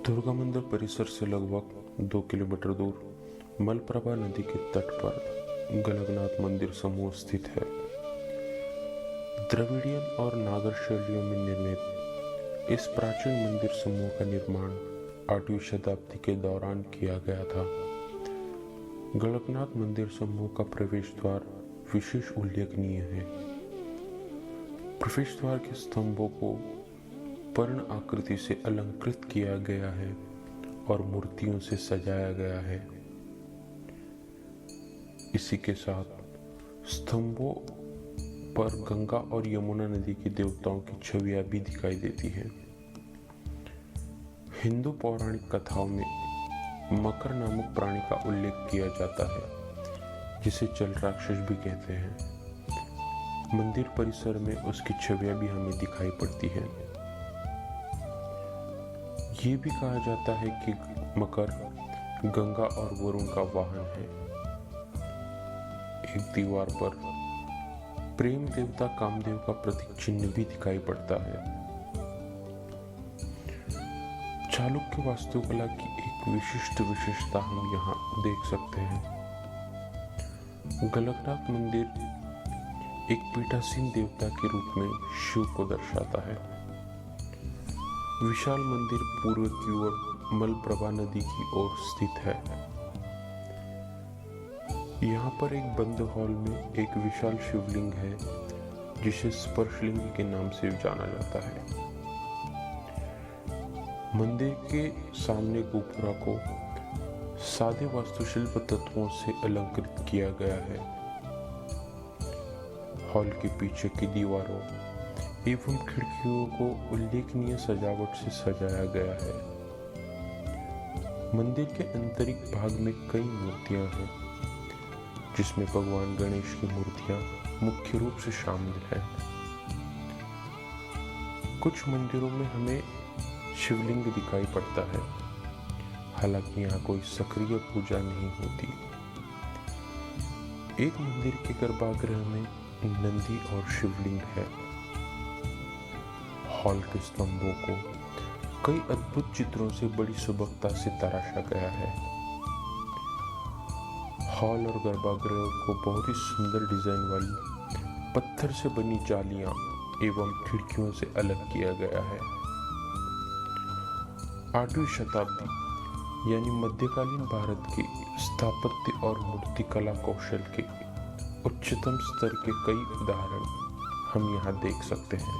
दुर्गा मंदिर परिसर से लगभग 2 किलोमीटर दूर मलप्रभा नदी के तट पर गलगनाथ मंदिर समूह स्थित है। द्रविड़ियन और नागर शैलियों में निर्मित इस प्राचीन मंदिर समूह का निर्माण 8वीं शताब्दी के दौरान किया गया था। गलगनाथ मंदिर समूह का प्रवेश द्वार विशेष उल्लेखनीय है। प्रवेश द्वार के स्तंभों को पर्ण आकृति से अलंकृत किया गया है और मूर्तियों से सजाया गया है। इसी के साथ स्तंभों पर गंगा और यमुना नदी के देवताओं की छवियां भी दिखाई देती हैं। हिंदू पौराणिक कथाओं में मकर नामक प्राणी का उल्लेख किया जाता है, जिसे जल राक्षस भी कहते हैं। मंदिर परिसर में उसकी छवियां भी हमें दिखाई पड़ती हैं। ये भी कहा जाता है कि मकर गंगा और वरुण का वाहन है। एक दीवार पर प्रेम देवता कामदेव का प्रतीक चिन्ह भी दिखाई पड़ता है। चालुक्य वास्तुकला की एक विशिष्ट विशेषता हम यहाँ देख सकते हैं। गलगनाथ मंदिर एक पीठासीन देवता के रूप में शिव को दर्शाता है। विशाल मंदिर पूर्व की ओर मलप्रभा नदी की ओर स्थित है। यहाँ पर एक बंद हॉल में एक विशाल शिवलिंग है, जिसे स्पर्शलिंग के नाम से जाना जाता है। मंदिर के सामने गोपुरा को सादे वास्तुशिल्प तत्वों से अलंकृत किया गया है। हॉल के पीछे की दीवारों एवं खिड़कियों को उल्लेखनीय सजावट से सजाया गया है। मंदिर के आंतरिक भाग में कई मूर्तियां हैं, जिसमें भगवान गणेश की मूर्तियां मुख्य रूप से शामिल हैं। कुछ मंदिरों में हमें शिवलिंग दिखाई पड़ता है, हालांकि यहाँ कोई सक्रिय पूजा नहीं होती। एक मंदिर के गर्भगृह में नंदी और शिवलिंग है। हॉल के स्तंभों को कई अद्भुत चित्रों से बड़ी सुबकता से तराशा गया है। हॉल और गर्भगृह को बहुत ही सुंदर डिजाइन वाली पत्थर से बनी जालियां एवं खिड़कियों से अलग किया गया है। 8वीं शताब्दी यानी मध्यकालीन भारत के स्थापत्य और मूर्तिकला कौशल के उच्चतम स्तर के कई उदाहरण हम यहाँ देख सकते हैं।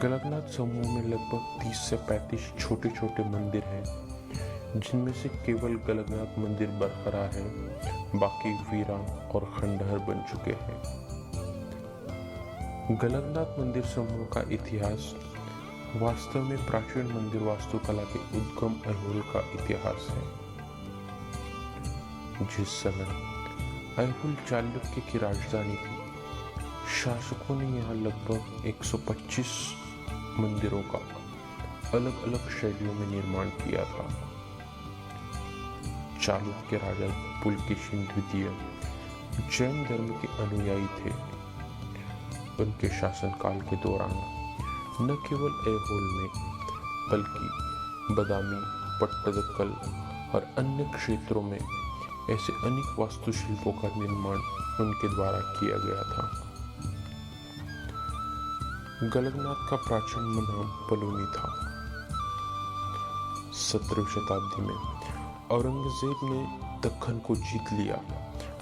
गलगनाथ समूह में लगभग 30 से 35 छोटे छोटे मंदिर हैं, जिनमें से केवल गलगनाथ मंदिर बरकरार है, बाकी वीरान और खंडहर बन चुके हैं। गलगनाथ मंदिर समूह का इतिहास वास्तव में प्राचीन मंदिर वास्तुकला के उद्गम ऐहोल का इतिहास है। जिस समय ऐहोल चालुक्य की राजधानी थी, शासकों ने यहाँ लगभग 125 मंदिरों का अलग अलग शैलियों में निर्माण किया था। चालुक्य राजा पुलकेशिन द्वितीय जैन धर्म के अनुयायी थे। उनके शासनकाल के दौरान न केवल ऐहोल में बल्कि बदामी, पट्टदकल और अन्य क्षेत्रों में ऐसे अनेक वास्तुशिल्पों का निर्माण उनके द्वारा किया गया था। गलगनाथ का प्राचीन नाम पलोनी था। 17वीं शताब्दी में औरंगजेब ने दक्कन को जीत लिया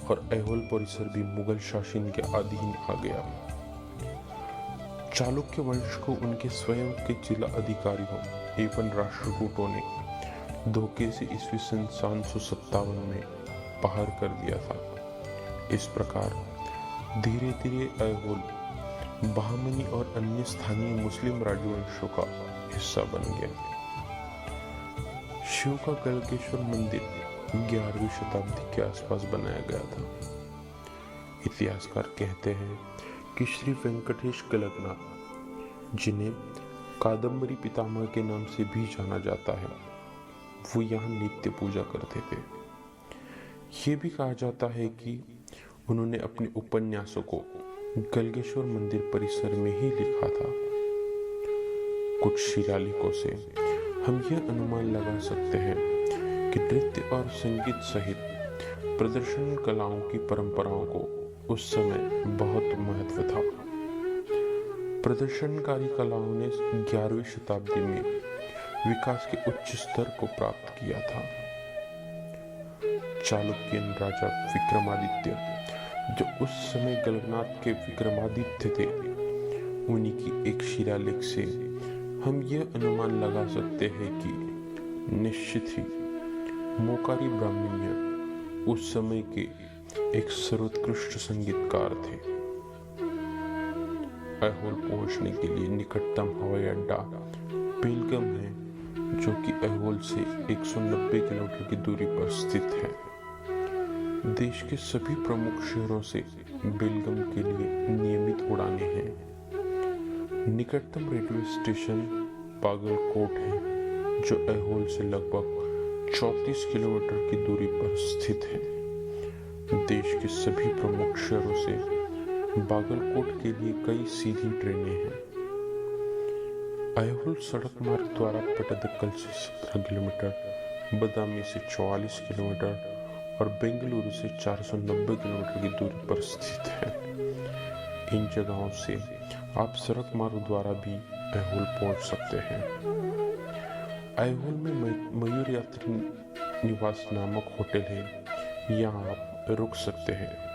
और ऐहोल परिसर भी मुगल शासन के अधीन आ गया। चालुक्य वंश को उनके स्वयं के जिला अधिकारियों एवं राष्ट्रकूटों ने धोखे से ईस्वी सन 757 में बाहर कर दिया था। इस प्रकार धीरे धीरे ऐहोल बहामनी और अन्य स्थानीय मुस्लिम राजवंशों का हिस्सा बन गया। शिव का गलगेश्वर मंदिर 11वीं शताब्दी के आसपास बनाया गया था। इतिहासकार कहते हैं कि श्री वेंकटेश गलगनाथ, जिन्हें कादम्बरी पितामह के नाम से भी जाना जाता है, वो यहाँ नित्य पूजा करते थे। ये भी कहा जाता है कि उन्होंने अपने उपन्यासों को गलगेश्वर मंदिर परिसर में ही लिखा था। कुछ शिलालेखों से हम यह अनुमान लगा सकते हैं कि नृत्य और संगीत सहित प्रदर्शन कलाओं की परंपराओं को उस समय बहुत महत्व था। प्रदर्शनकारी कलाओं ने 11वीं शताब्दी में विकास के उच्च स्तर को प्राप्त किया था। चालुक्यन राजा विक्रमादित्य, जो उस समय गलगनाथ के विक्रमादित्य थे, उन्हीं की एक शिलालेख से हम यह अनुमान लगा सकते हैं कि निश्चित ही मोकारी ब्राह्मण्य उस समय के एक सर्वोत्कृष्ट संगीतकार थे। ऐहोल पहुंचने के लिए निकटतम हवाई अड्डा बेलगाम है, जो कि ऐहोल से 190 किलोमीटर की दूरी पर स्थित है। देश के सभी प्रमुख शहरों से बेलगाम के लिए नियमित उड़ानें हैं। निकटतम रेलवे स्टेशन बागलकोट है, जो ऐहोल से लगभग 34 किलोमीटर की दूरी पर स्थित है। देश के सभी प्रमुख शहरों से बागलकोट के लिए कई सीधी ट्रेनें हैं। ऐहोल सड़क मार्ग द्वारा पट्टदकल से 17 किलोमीटर, बदामी से 44 किलोमीटर और बेंगलुरु से 490 किलोमीटर की दूरी पर स्थित है। इन जगहों से आप सड़क मार्ग द्वारा भी ऐहोल पहुंच सकते हैं। ऐहोल में मयूर यात्री निवास नामक होटल है, यहाँ आप रुक सकते हैं।